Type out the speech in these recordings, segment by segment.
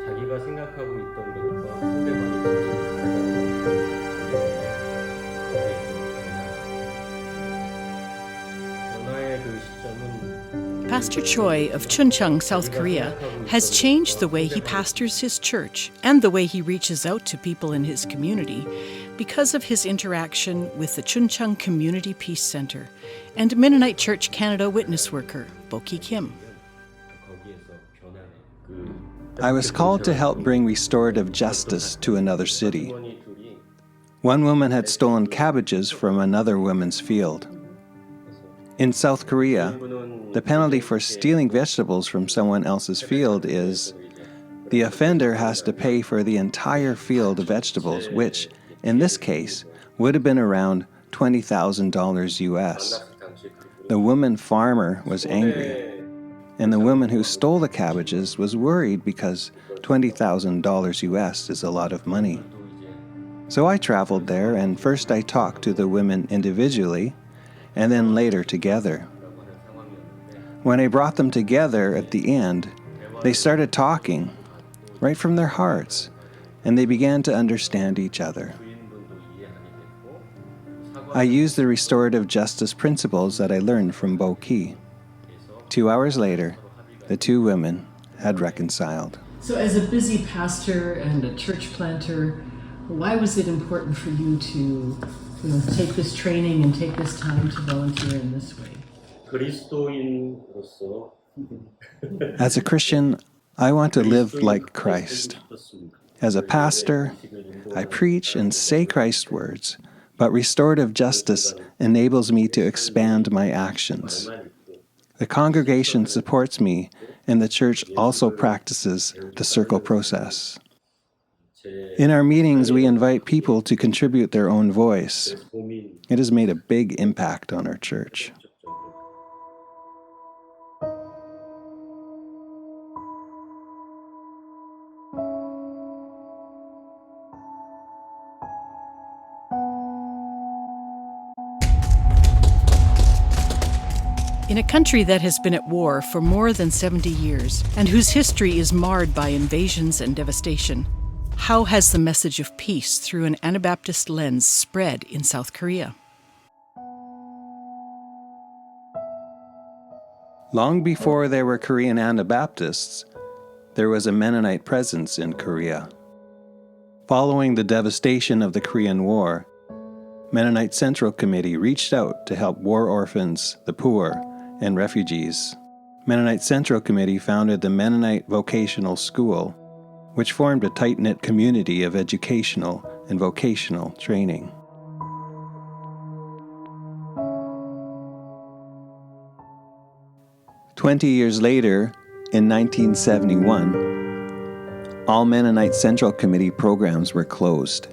자기가 생각하고 있던 것과 상대방이 Pastor Choi of Chuncheon, South Korea, has changed the way he pastors his church and the way he reaches out to people in his community because of his interaction with the Chuncheon Community Peace Center and Mennonite Church Canada witness worker, Bock. I was called to help bring restorative justice to another city. One woman had stolen cabbages from another woman's field. In South Korea, the penalty for stealing vegetables from someone else's field is the offender has to pay for the entire field of vegetables, which, in this case, would have been around $20,000 US. The woman farmer was angry, and the woman who stole the cabbages was worried because $20,000 US is a lot of money. So I traveled there, and first I talked to the women individually, and then later together. When I brought them together at the end, they started talking right from their hearts, and they began to understand each other. I used the restorative justice principles that I learned from Bock. 2 hours later, the two women had reconciled. So as a busy pastor and a church planter, why was it important for you to take this training and take this time to volunteer in this way? As a Christian, I want to live like Christ. As a pastor, I preach and say Christ's words, but restorative justice enables me to expand my actions. The congregation supports me, and the church also practices the circle process. In our meetings, we invite people to contribute their own voice. It has made a big impact on our church. In a country that has been at war for more than 70 years and whose history is marred by invasions and devastation, how has the message of peace through an Anabaptist lens spread in South Korea? Long before there were Korean Anabaptists, there was a Mennonite presence in Korea. Following the devastation of the Korean War, Mennonite Central Committee reached out to help war orphans, the poor, and refugees. Mennonite Central Committee founded the Mennonite Vocational School, which formed a tight-knit community of educational and vocational training. "20 years later, in 1971, all Mennonite Central Committee programs were closed.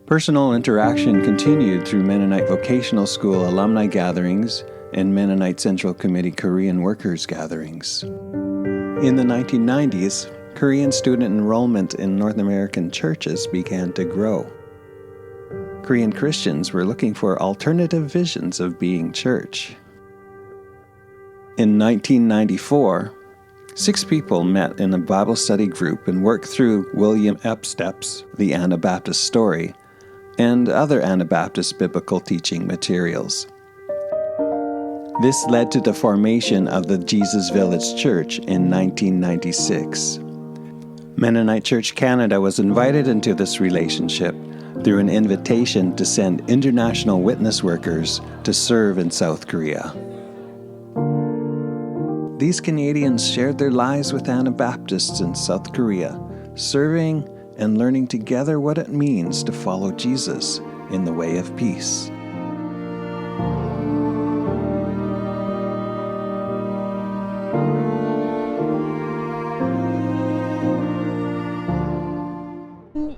Personal interaction continued through Mennonite Vocational School alumni gatherings and Mennonite Central Committee Korean workers gatherings. In the 1990s, Korean student enrollment in North American churches began to grow. Korean Christians were looking for alternative visions of being church. In 1994, 6 people met in a Bible study group and worked through William Epstep's The Anabaptist Story and other Anabaptist biblical teaching materials. This led to the formation of the Jesus Village Church in 1996. Mennonite Church Canada was invited into this relationship through an invitation to send international witness workers to serve in South Korea. These Canadians shared their lives with Anabaptists in South Korea, serving and learning together what it means to follow Jesus in the way of peace.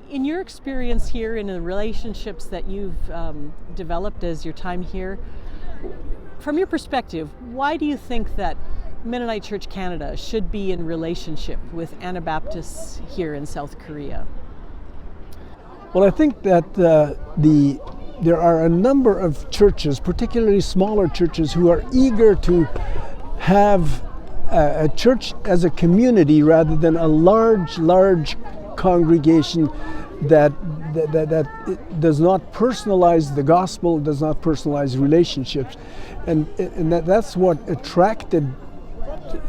In your experience here, in the relationships that you've developed as your time here, from your perspective, why do you think that Mennonite Church Canada should be in relationship with Anabaptists here in South Korea? Well, I think that there are a number of churches, particularly smaller churches, who are eager to have a church as a community rather than a large congregation that does not personalize the gospel, does not personalize relationships, and that's what attracted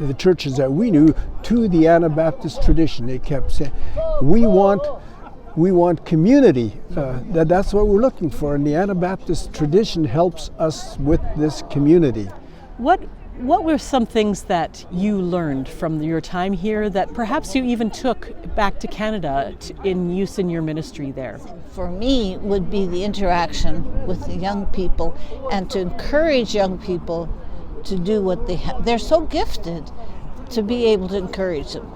the churches that we knew to the Anabaptist tradition. They kept saying, we want community. That's what we're looking for, and the Anabaptist tradition helps us with this community. What were some things that you learned from your time here that perhaps you even took back to Canada in use in your ministry there? For me, would be the interaction with the young people and to encourage young people to do what they have. They're so gifted to be able to encourage them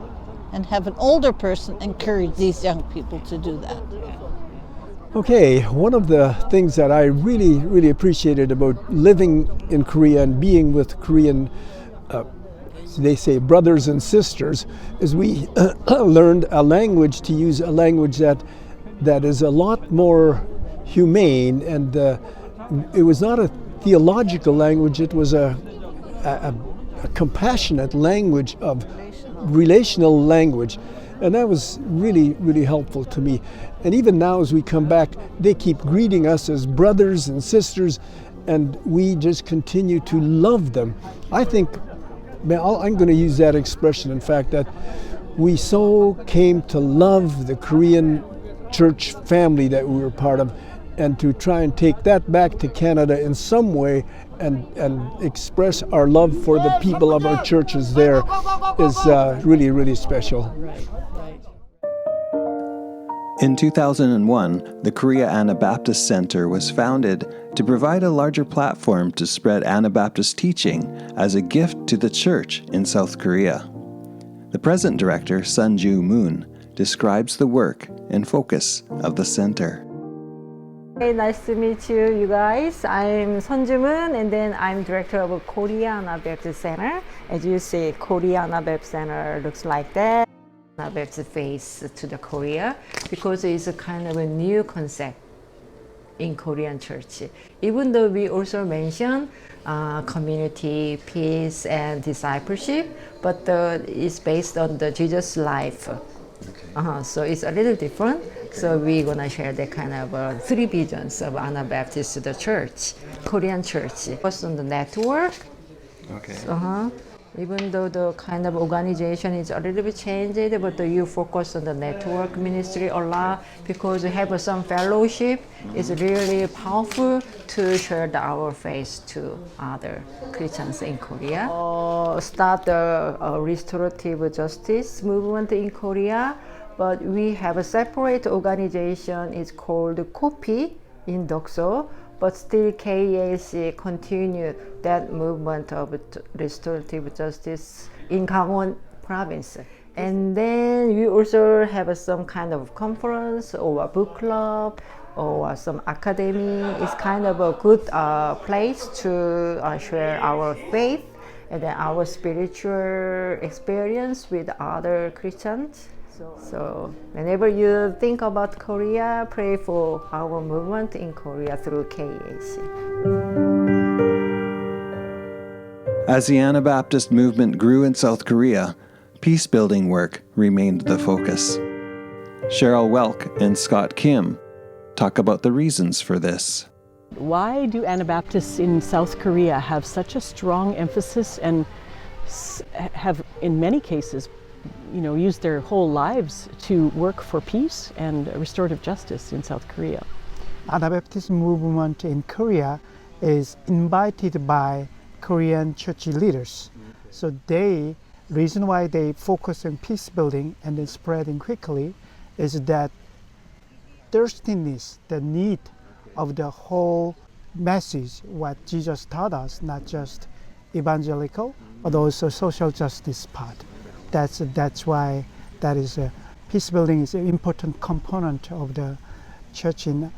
and have an older person encourage these young people to do that. Okay, one of the things that I really appreciated about living in Korea and being with Korean, they say brothers and sisters, is we learned a language, to use a language that is a lot more humane, and it was not a theological language, it was a compassionate language of relational language. And that was really helpful to me. And even now as we come back, they keep greeting us as brothers and sisters, and we just continue to love them. I think, I'm going to use that expression, in fact, that we so came to love the Korean church family that we were part of, and to try and take that back to Canada in some way and express our love for the people of our churches there is really special. In 2001, the Korea Anabaptist Center was founded to provide a larger platform to spread Anabaptist teaching as a gift to the church in South Korea. The present director, Sunju Moon, describes the work and focus of the center. Hey, nice to meet you, you guys. I'm Sunju Moon, and then I'm director of Korea Anabaptist Center. As you see, Korea Anabaptist Center looks like that. Anabaptist face to the Korea, because it's a kind of a new concept in Korean church. Even though we also mention community, peace, and discipleship, but it's based on the Jesus life. So it's a little different. So we're gonna share the kind of three visions of Anabaptist to the church, Korean church. First on the network. Okay. Even though the kind of organization is a little bit changed, but you focus on the network ministry a lot, because we have some fellowship. It's really powerful to share our faith to other Christians in Korea. Start the Restorative Justice movement in Korea, but we have a separate organization. It's called KOPI in Dokso. But still KAC continue that movement of restorative justice in Gangwon province. And then we also have some kind of conference or a book club or some academy. It's kind of a good place to share our faith and then our spiritual experience with other Christians. So whenever you think about Korea, pray for our movement in Korea through KAC. As the Anabaptist movement grew in South Korea, peace-building work remained the focus. Cheryl Welk and Scott Kim talk about the reasons for this. Why do Anabaptists in South Korea have such a strong emphasis and have, in many cases, used their whole lives to work for peace and restorative justice in South Korea? Anabaptist movement in Korea is invited by Korean church leaders. So reason why they focus on peace building and then spreading quickly is that thirstiness, the need of the whole message, what Jesus taught us, not just evangelical, but also social justice part. That's why that is peace building is an important component of the church in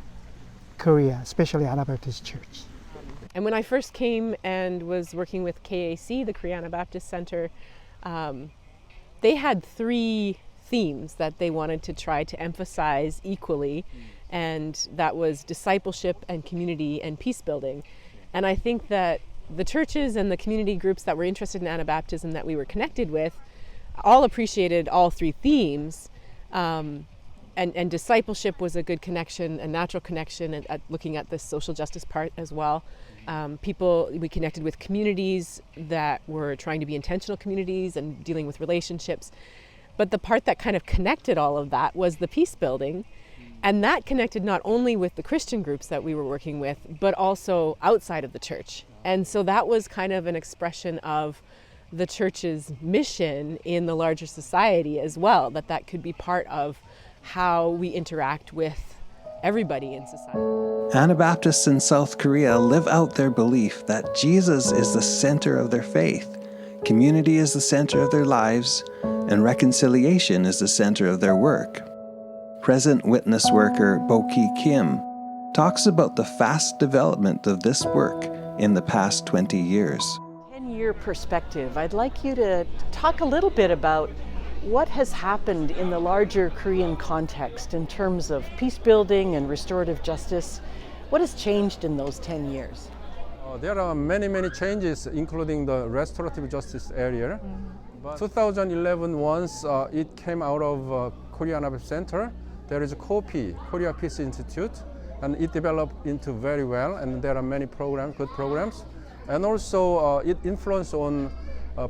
Korea, especially Anabaptist Church. And when I first came and was working with KAC, the Korea Anabaptist Center, they had three themes that they wanted to try to emphasize equally, and that was discipleship and community and peace building. And I think that the churches and the community groups that were interested in Anabaptism that we were connected with all appreciated all three themes. And discipleship was a good connection, a natural connection at looking at the social justice part as well. We connected with communities that were trying to be intentional communities and dealing with relationships. But the part that kind of connected all of that was the peace building. And that connected not only with the Christian groups that we were working with, but also outside of the church. And so that was kind of an expression of the church's mission in the larger society as well, that could be part of how we interact with everybody in society. Anabaptists in South Korea live out their belief that Jesus is the center of their faith, community is the center of their lives, and reconciliation is the center of their work. Present witness worker Bock Kim talks about the fast development of this work in the past 20 years. 10-year perspective, I'd like you to talk a little bit about what has happened in the larger Korean context in terms of peace building and restorative justice. What has changed in those 10 years? There are many changes, including the restorative justice area. But 2011, once it came out of Korea Anabaptist Center, there is a KOPI, Korea Peace Institute, and it developed into very well, and there are many programs, good programs. And also it influenced on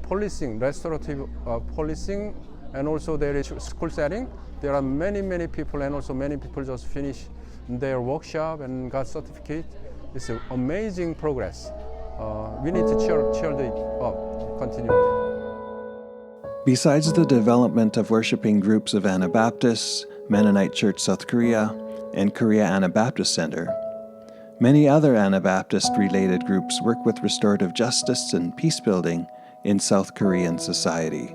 policing, restorative policing, and also there is school setting. There are many people, and also many people just finish their workshop and got certificate. It's an amazing progress. We need to cheer it up continually. Besides the development of worshiping groups of Anabaptists, Mennonite Church South Korea, and Korea Anabaptist Center, many other Anabaptist-related groups work with restorative justice and peacebuilding in South Korean society.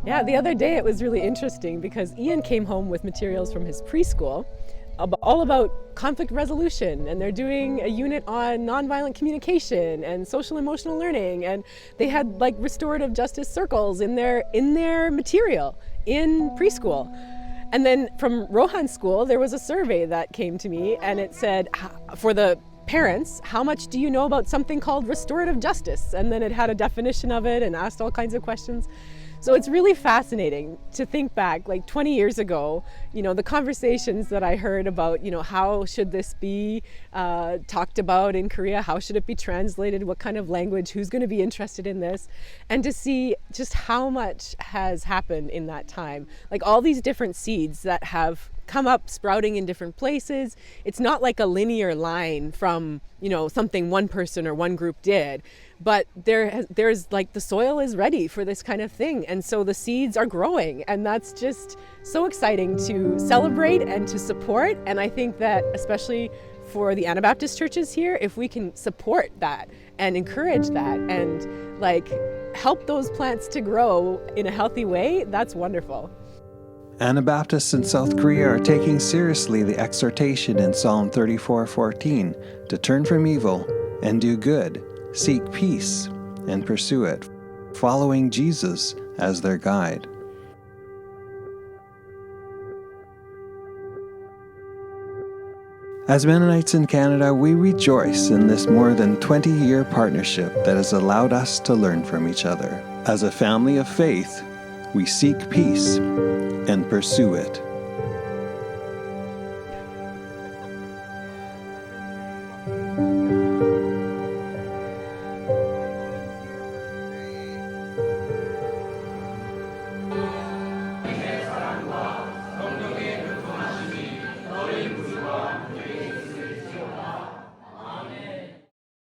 Yeah, the other day it was really interesting because Ian came home with materials from his preschool all about conflict resolution, and they're doing a unit on nonviolent communication and social emotional learning, and they had like restorative justice circles in their material in preschool. And then from Rohan School there was a survey that came to me, and it said, for the parents, how much do you know about something called restorative justice? And then it had a definition of it and asked all kinds of questions. So it's really fascinating to think back, like 20 years ago, the conversations that I heard about, how should this be talked about in Korea? How should it be translated? What kind of language? Who's going to be interested in this? And to see just how much has happened in that time. Like all these different seeds that have come up sprouting in different places. It's not like a linear line from, something one person or one group did. But there's like the soil is ready for this kind of thing. And so the seeds are growing, and that's just so exciting to celebrate and to support. And I think that especially for the Anabaptist churches here, if we can support that and encourage that and like help those plants to grow in a healthy way, that's wonderful. Anabaptists in South Korea are taking seriously the exhortation in Psalm 34:14 to turn from evil and do good, seek peace, and pursue it, following Jesus as their guide. As Mennonites in Canada, we rejoice in this more than 20-year partnership that has allowed us to learn from each other. As a family of faith, we seek peace and pursue it.